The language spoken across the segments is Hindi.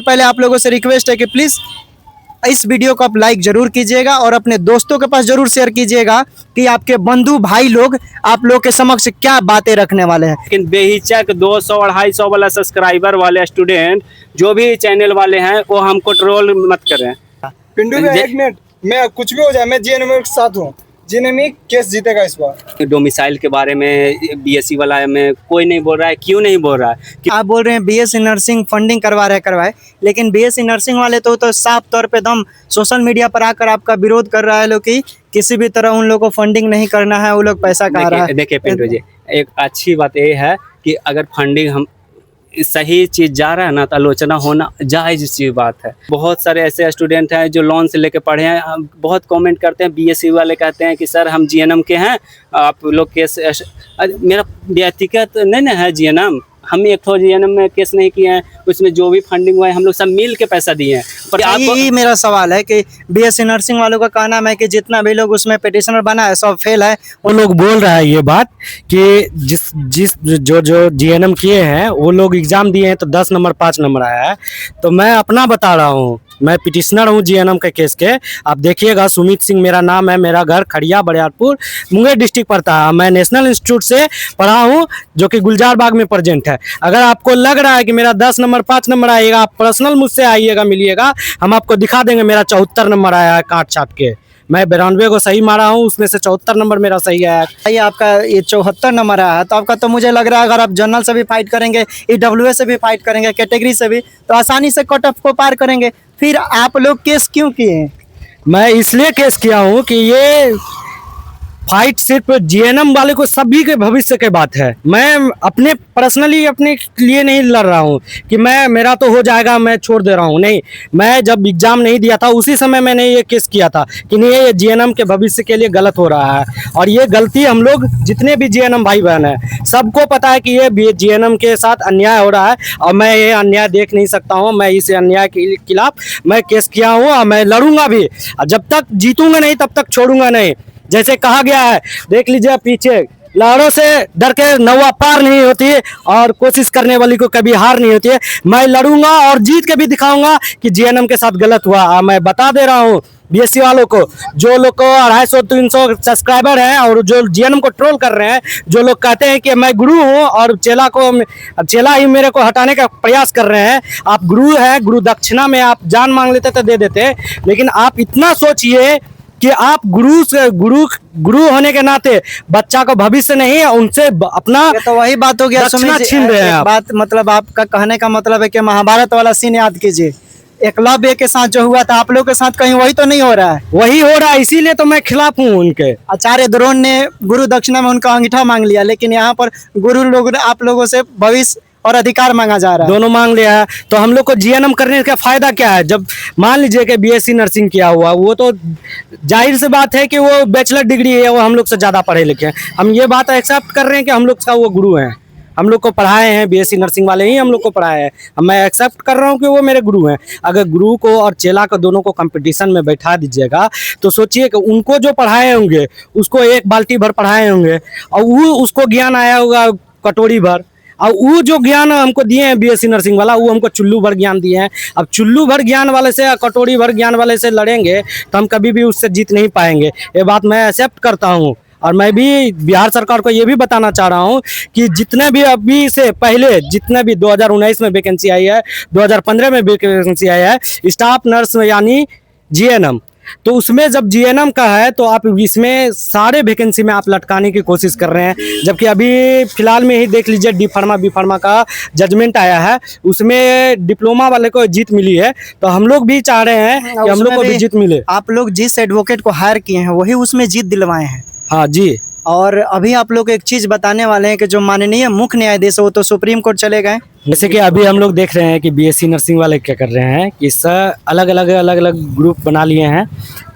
पहले आप लोगों से रिक्वेस्ट है कि प्लीज़ इस वीडियो को आप लाइक जरूर कीजिएगा और अपने दोस्तों के पास जरूर शेयर कीजिएगा कि आपके बंधु भाई लोग आप लोग के समक्ष क्या बातें रखने वाले हैं। लेकिन बेहिचक 200-250 वाला सब्सक्राइबर वाले स्टूडेंट जो भी चैनल वाले हैं वो हमको ट्रोल मत करें। पिंटू भाई एक मिनट, मैं कुछ भी हो जाए मैं जीएनएम के साथ हूँ। जीएनएम केस जीतेगा इस बार। डोमिसाइल के बारे में बीएससी वाला में कोई नहीं बोल रहा है, क्यों नहीं बोल रहा है कि आप बोल रहे हैं बीएससी नर्सिंग फंडिंग करवाए, लेकिन बीएससी नर्सिंग वाले तो साफ तौर पे दम सोशल मीडिया पर आकर आपका विरोध कर रहा है लोग कि किसी भी तरह उन लोग को फंडिंग नहीं करना है, वो लोग पैसा कहा रहा है। देखिए पिंटू जी, एक अच्छी बात ये है कि अगर फंडिंग हम सही चीज़ जा रहा है ना तो आलोचना होना जायज़ सी बात है। बहुत सारे ऐसे स्टूडेंट हैं जो लोन से लेके पढ़े हैं, बहुत कमेंट करते हैं। बीएससी वाले कहते हैं कि सर हम जीएनएम के हैं, आप लोग केस मेरा व्यक्तिगत नहीं ना है जीएनएम, हम एक तो जीएनएम में केस नहीं किए हैं, उसमें जो भी फंडिंग हुआ है हम लोग सब मिल के पैसा दिए हैं। पर यही मेरा सवाल है कि बीएससी नर्सिंग वालों का कहना है कि जितना भी लोग उसमें पिटिशनर बना है सब फेल है। वो लोग बोल रहा है ये बात कि जिस जो जीएनएम किए हैं वो लोग एग्जाम दिए हैं तो 10 नंबर 5 नंबर आया है। तो मैं अपना बता रहा हूँ, मैं पिटिशनर हूँ जीएनएम के केस के। आप देखिएगा, सुमित सिंह मेरा नाम है, मेरा घर खड़िया बरियारपुर मुंगेर डिस्ट्रिक्ट पड़ता है। मैं नेशनल इंस्टीट्यूट से पढ़ा हूँ जो कि गुलजार बाग में प्रेजेंट है। अगर आपको लग रहा है कि मेरा 10 नंबर 5 नंबर आएगा, आप पर्सनल मुझसे आइएगा, मिलिएगा, हम आपको दिखा देंगे। मेरा 74 नंबर आया है काट छाट के। मैं 92 को सही मारा हूँ, उसमें से 74 नंबर मेरा सही आया है। ये आपका ये 74 नंबर आया है तो आपका तो मुझे लग रहा है अगर आप जनरल से भी फाइट करेंगे, ईडब्ल्यूए से भी फाइट करेंगे, कैटेगरी से भी, तो आसानी से कट ऑफ को पार करेंगे। फिर आप लोग केस क्यों किए हैं? मैं इसलिए केस किया हूँ कि ये फाइट सिर्फ जीएनएम वाले को सभी के भविष्य के बात है। मैं अपने पर्सनली अपने लिए नहीं लड़ रहा हूँ कि मेरा तो हो जाएगा, मैं छोड़ दे रहा हूँ। नहीं, मैं जब एग्जाम नहीं दिया था उसी समय मैंने ये केस किया था कि नहीं, ये जीएनएम के भविष्य के लिए गलत हो रहा है। और ये गलती हम लोग जितने भी जीएनएम भाई बहन हैं सबको पता है कि ये जीएनएम के साथ अन्याय हो रहा है और मैं ये अन्याय देख नहीं सकता हूँ। मैं इस अन्याय के खिलाफ मैं केस किया हूँ और मैं लड़ूंगा भी। जब तक जीतूंगा नहीं तब तक छोड़ूंगा नहीं। जैसे कहा गया है, देख लीजिए पीछे, लहरों से डर के नौवा पार नहीं होती और कोशिश करने वाली को कभी हार नहीं होती है। मैं लड़ूंगा और जीत के भी दिखाऊंगा कि जीएनएम के साथ गलत हुआ। मैं बता दे रहा हूँ बीएससी वालों को, जो लोग को 250-300 सब्सक्राइबर हैं और जो जीएनएम को ट्रोल कर रहे हैं, जो लोग कहते हैं कि मैं गुरु हूँ और चेला ही मेरे को हटाने का प्रयास कर रहे हैं। आप गुरु हैं, गुरु दक्षिणा में आप जान मांग लेते तो दे देते, लेकिन आप इतना सोचिए कि आप गुरु होने के नाते बच्चा को भविष्य नहीं है उनसे अपना, तो वही बात हो गया, दक्षिणा छीन रहे हैं आप। बात मतलब आपका कहने का मतलब है कि महाभारत वाला सीन याद कीजिए, एकलव्य के साथ जो हुआ था आप लोग के साथ कहीं वही तो नहीं हो रहा है? वही हो रहा है, इसीलिए तो मैं खिलाफ हूँ उनके। आचार्य द्रोण ने गुरु दक्षिणा में उनका अंगीठा मांग लिया, लेकिन यहाँ पर गुरु लोग आप लोगों से भविष्य और अधिकार मांगा जा रहा है। दोनों मांग लिया है, तो हम लोग को जीएनएम करने का फायदा क्या है? जब मान लीजिए कि बीएससी नर्सिंग किया हुआ, वो तो जाहिर सी बात है कि वो बैचलर डिग्री है, वो हम लोग से ज़्यादा पढ़े लिखे हैं। हम ये बात एक्सेप्ट कर रहे हैं कि हम लोग का वो गुरु हैं, हम लोग को पढ़ाए हैं, बीएससी नर्सिंग वाले ही हम लोग को पढ़ाए हैं। मैं एक्सेप्ट कर रहा हूँ कि वो मेरे गुरु हैं। अगर गुरु को और चेला को दोनों को कंपटीशन में बैठा दीजिएगा तो सोचिए कि उनको जो पढ़ाए होंगे उसको एक बाल्टी भर पढ़ाए होंगे और वो उसको ज्ञान आया होगा कटोरी भर, और वो जो ज्ञान हमको दिए हैं बीएससी नर्सिंग वाला, वो हमको चुल्लू भर ज्ञान दिए हैं। अब चुल्लू भर ज्ञान वाले से या कटोरी भर ज्ञान वाले से लड़ेंगे तो हम कभी भी उससे जीत नहीं पाएंगे। ये बात मैं एक्सेप्ट करता हूँ। और मैं भी बिहार सरकार को ये भी बताना चाह रहा हूँ कि जितने भी अभी से पहले जितने भी 2019 में वैकेंसी आई है, 2015 में वैकेंसी आई है स्टाफ नर्स यानी जीएनएम, तो उसमें जब जीएनएम का है तो आप इसमें सारे वैकेंसी में आप लटकाने की कोशिश कर रहे हैं। जबकि अभी फिलहाल में ही देख लीजिए डी फार्मा बी फार्मा का जजमेंट आया है, उसमें डिप्लोमा वाले को जीत मिली है। तो हम लोग भी चाह रहे हैं कि हम लोग को भी जीत मिले। आप लोग जिस एडवोकेट को हायर किए हैं वही उसमें जीत दिलवाए हैं। हाँ जी। और अभी आप लोग एक चीज बताने वाले हैं कि जो माननीय मुख्य न्यायाधीश है वो तो सुप्रीम कोर्ट चले गए। जैसे कि अभी हम लोग देख रहे हैं कि बीएससी नर्सिंग वाले क्या कर रहे हैं कि अलग अलग ग्रुप बना लिए हैं।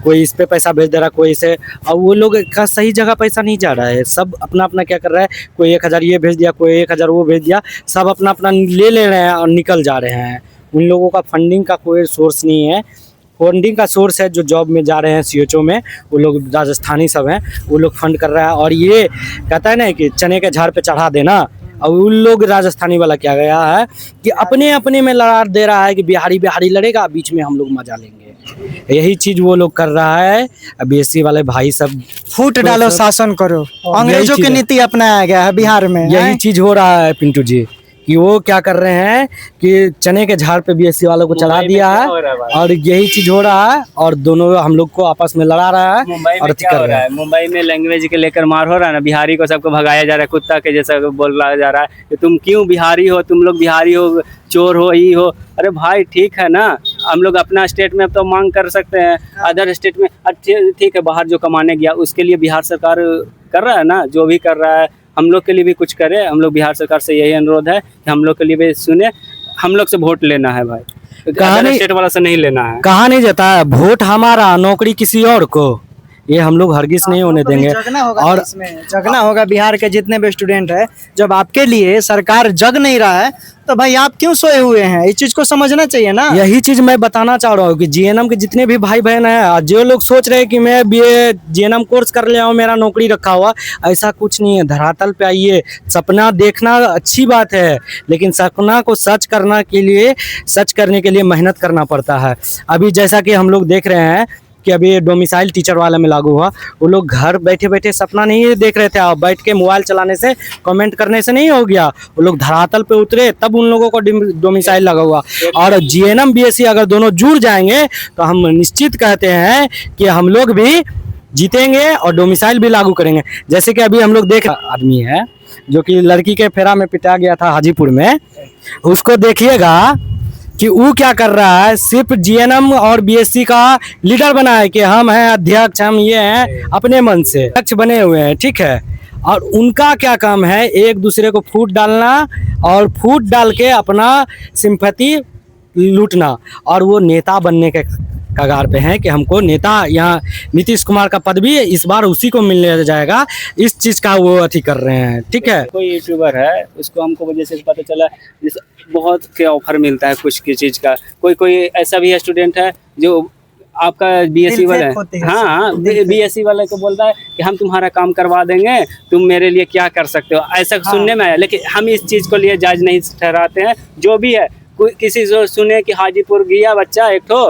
कोई इस पे पैसा भेज दे रहा, कोई इसे, और वो लोग का सही जगह पैसा नहीं जा रहा है। सब अपना अपना क्या कर रहा है, कोई 1000 ये भेज दिया, कोई 1000 वो भेज दिया, सब अपना अपना ले रहे हैं और निकल जा रहे हैं। उन लोगों का फंडिंग का कोई सोर्स नहीं है। फंडिंग का सोर्स है जो जॉब में जा रहे हैं सीएचओ में, वो लोग राजस्थानी सब हैं, वो लोग फंड कर रहा है। और ये कहता है ना कि चने के झाड़ पे चढ़ा देना, और उन लोग राजस्थानी वाला क्या गया है कि अपने अपने में लड़ा दे रहा है कि बिहारी बिहारी लड़ेगा, बीच में हम लोग मजा लेंगे। यही चीज वो लोग कर रहा है। बीएससी वाले भाई सब फूट डालो, शासन करो, अंग्रेजों की नीति अपनाया गया है बिहार में। यही चीज हो रहा है पिंटू जी, कि वो क्या कर रहे हैं कि चने के झाड़ पे बीएससी वालों को चढ़ा दिया है और यही चीज हो रहा है और दोनों हम लोग को आपस में लड़ा रहा है। मुंबई और में क्या हो रहा है? मुंबई में लैंग्वेज के लेकर मार हो रहा है ना, बिहारी को सबको भगाया जा रहा है, कुत्ता के जैसा बोला जा रहा है कि तुम क्यों बिहारी हो, तुम लोग बिहारी हो, चोर हो, ये हो। अरे भाई ठीक है ना, हम लोग अपना स्टेट में अब तो मांग कर सकते हैं, अदर स्टेट में ठीक है, बाहर जो कमाने गया उसके लिए बिहार सरकार कर रहा है ना, जो भी कर रहा है, हम लोग के लिए भी कुछ करे। हम लोग बिहार सरकार से यही अनुरोध है कि हम लोग के लिए भी सुने, हम लोग से वोट लेना है भाई, अदर स्टेट वाला से नहीं लेना है। कहा नहीं जाता है वोट हमारा, नौकरी किसी और को, ये हम लोग हरगिज नहीं होने देंगे। जगना होगा और इसमें जगना होगा। बिहार के जितने भी स्टूडेंट हैं, जब आपके लिए सरकार जग नहीं रहा है तो भाई आप क्यों सोए हुए हैं? इस चीज को समझना चाहिए ना। यही चीज मैं बताना चाह रहा हूँ कि जीएनएम के जितने भी भाई बहन हैं, जो लोग सोच रहे हैं कि मैं बीए जीएनएम कोर्स कर ले आऊँ, मेरा नौकरी रखा हुआ, ऐसा कुछ नहीं है। धरातल पे आइए, सपना देखना अच्छी बात है, लेकिन सपना को सच करने के लिए मेहनत करना पड़ता है। अभी जैसा कि हम लोग देख रहे हैं कि अभी डोमिसाइल टीचर वाला में लागू हुआ, वो लोग घर बैठे बैठे सपना नहीं देख रहे थे, और बैठ के मोबाइल चलाने से, कमेंट करने से नहीं हो गया। वो लोग धरातल पे उतरे, तब उन लोगों को डोमिसाइल लगा हुआ। और जीएनएम बीएससी अगर दोनों जुड़ जाएंगे तो हम निश्चित कहते हैं कि हम लोग भी जीतेंगे और डोमिसाइल भी लागू करेंगे। जैसे कि अभी हम लोग देख आदमी है जो कि लड़की के फेरा में पिटा गया था हाजीपुर में, उसको देखिएगा कि वो क्या कर रहा है, सिर्फ जीएनएम और बीएससी का लीडर बना है कि हम हैं अध्यक्ष, हम ये हैं, अपने मन से अध्यक्ष बने हुए हैं, ठीक है। और उनका क्या काम है, एक दूसरे को फूट डालना और फूट डाल के अपना सिंपैथी लूटना, और वो नेता बनने के कगार पे हैं कि हमको नेता, यहाँ नीतीश कुमार का पद भी इस बार उसी को मिलने जाएगा, इस चीज का वो अथी कर रहे हैं, ठीक है। कोई यूट्यूबर है, उसको हमको वजह से पता चला बहुत के ऑफर मिलता है कुछ की चीज का। कोई ऐसा भी स्टूडेंट है जो आपका बीएससी वाला है, हाँ बीएससी वाले को बोलता है कि हम तुम्हारा काम करवा देंगे, तुम मेरे लिए क्या कर सकते हो, ऐसा सुनने में आया। लेकिन हम इस चीज को लिए जायज नहीं ठहराते हैं। जो भी है, किसी से सुने कि हाजीपुर गया बच्चा एक तो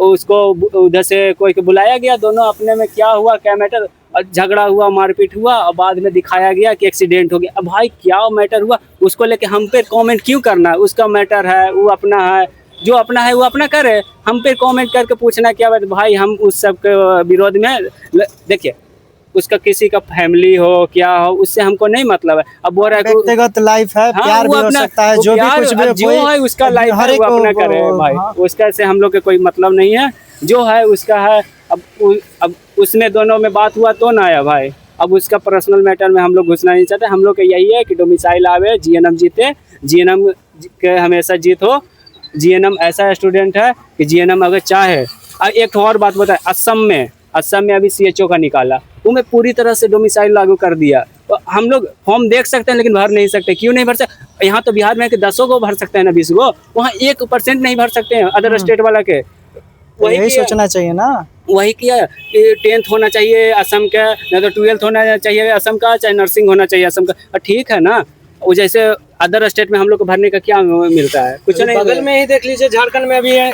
उसको उधर से कोई को बुलाया गया, दोनों अपने में क्या हुआ, क्या मैटर, झगड़ा हुआ, मारपीट हुआ, और बाद में दिखाया गया कि एक्सीडेंट हो गया। अब भाई क्या मैटर हुआ, उसको लेके हम पे कमेंट क्यों करना है? उसका मैटर है, वो अपना है, जो अपना है वो अपना करे, हम पे कमेंट करके पूछना क्या बात। भाई हम उस सब के विरोध में, देखिए उसका किसी का फैमिली हो क्या हो, उससे हमको नहीं मतलब है। अब वो व्यक्तिगत लाइफ है, प्यार भी हो सकता है, जो भी कुछ भी जो है उसका लाइफ है, वो अपना करे भाई, उसका से हम लोग के कोई मतलब नहीं है, जो है उसका है। अब उसमें दोनों में बात हुआ तो ना आया भाई, अब उसका पर्सनल मैटर में हम लोग घुसना नहीं चाहते। हम लोग का यही है कि डोमिसाइल आवे, जीएनएम जीते, जीएनएम के हमेशा जीत हो। जीएनएम ऐसा स्टूडेंट है कि जीएनएम अगर चाहे, एक और बात बताए, असम में अभी सीएचओ का निकाला, वो में पूरी तरह से डोमिसाइल लागू कर दिया। तो हम लोग फॉर्म देख सकते हैं लेकिन भर नहीं सकते। क्यों नहीं भर सकते? यहाँ तो बिहार में 10 को भर सकते हैं ना, 20 को, वहाँ 1% नहीं भर सकते हैं अदर स्टेट वाला के। वही सोचना चाहिए ना, वही किया। 10th होना चाहिए असम का, नहीं तो 12th होना चाहिए असम का, चाहे नर्सिंग होना चाहिए असम का, ठीक है ना। वो जैसे अदर स्टेट में हम लोग को भरने का क्या मिलता है? कुछ नहीं। बगल में ही देख लीजिए झारखंड में अभी है,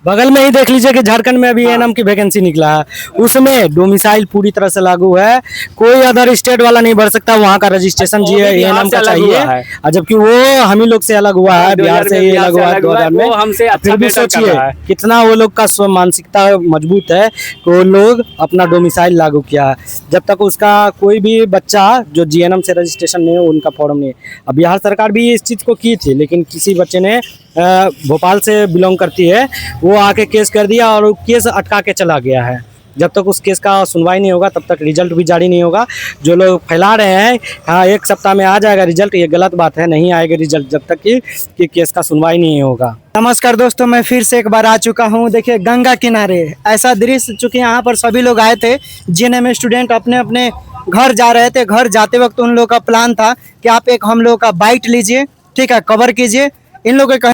बगल में ही देख लीजिए कि झारखंड में अभी एएनएम की वैकेंसी निकला है, उसमें डोमिसाइल पूरी तरह से लागू है, कोई अदर स्टेट वाला नहीं भर सकता, वहाँ का रजिस्ट्रेशन जी एएनएम का चाहिए, और जबकि वो हम ही लोग से अलग हुआ है, बिहार से ही अलग हुआ है 2000 में। हमसे फिर भी सोचिए कितना वो लोग का मानसिकता मजबूत है कि वो लोग अपना डोमिसाइल लागू किया है। जब तक उसका कोई भी बच्चा जो जीएनएम से रजिस्ट्रेशन नहीं हो, उनका फॉर्म नहीं। अब बिहार सरकार भी इस चीज़ को की थी, लेकिन किसी बच्चे ने भोपाल से बिलोंग करती है, वो आके केस कर दिया और केस अटका के चला गया है। जब तक उस केस का सुनवाई नहीं होगा तब तक रिजल्ट भी जारी नहीं होगा। जो लोग फैला रहे हैं हाँ 1 सप्ताह में आ जाएगा रिजल्ट, ये गलत बात है, नहीं आएगा रिजल्ट जब तक कि केस का सुनवाई नहीं होगा। नमस्कार दोस्तों, मैं फिर से एक बार आ चुका हूँ। देखिए गंगा किनारे ऐसा दृश्य, चूँकि यहाँ पर सभी लोग आए थे, जीएनएम स्टूडेंट अपने अपने घर जा रहे थे। घर जाते वक्त उन लोगों का प्लान था कि आप एक हम लोग का बाइट लीजिए, ठीक है, कवर कीजिए। इन लोगों के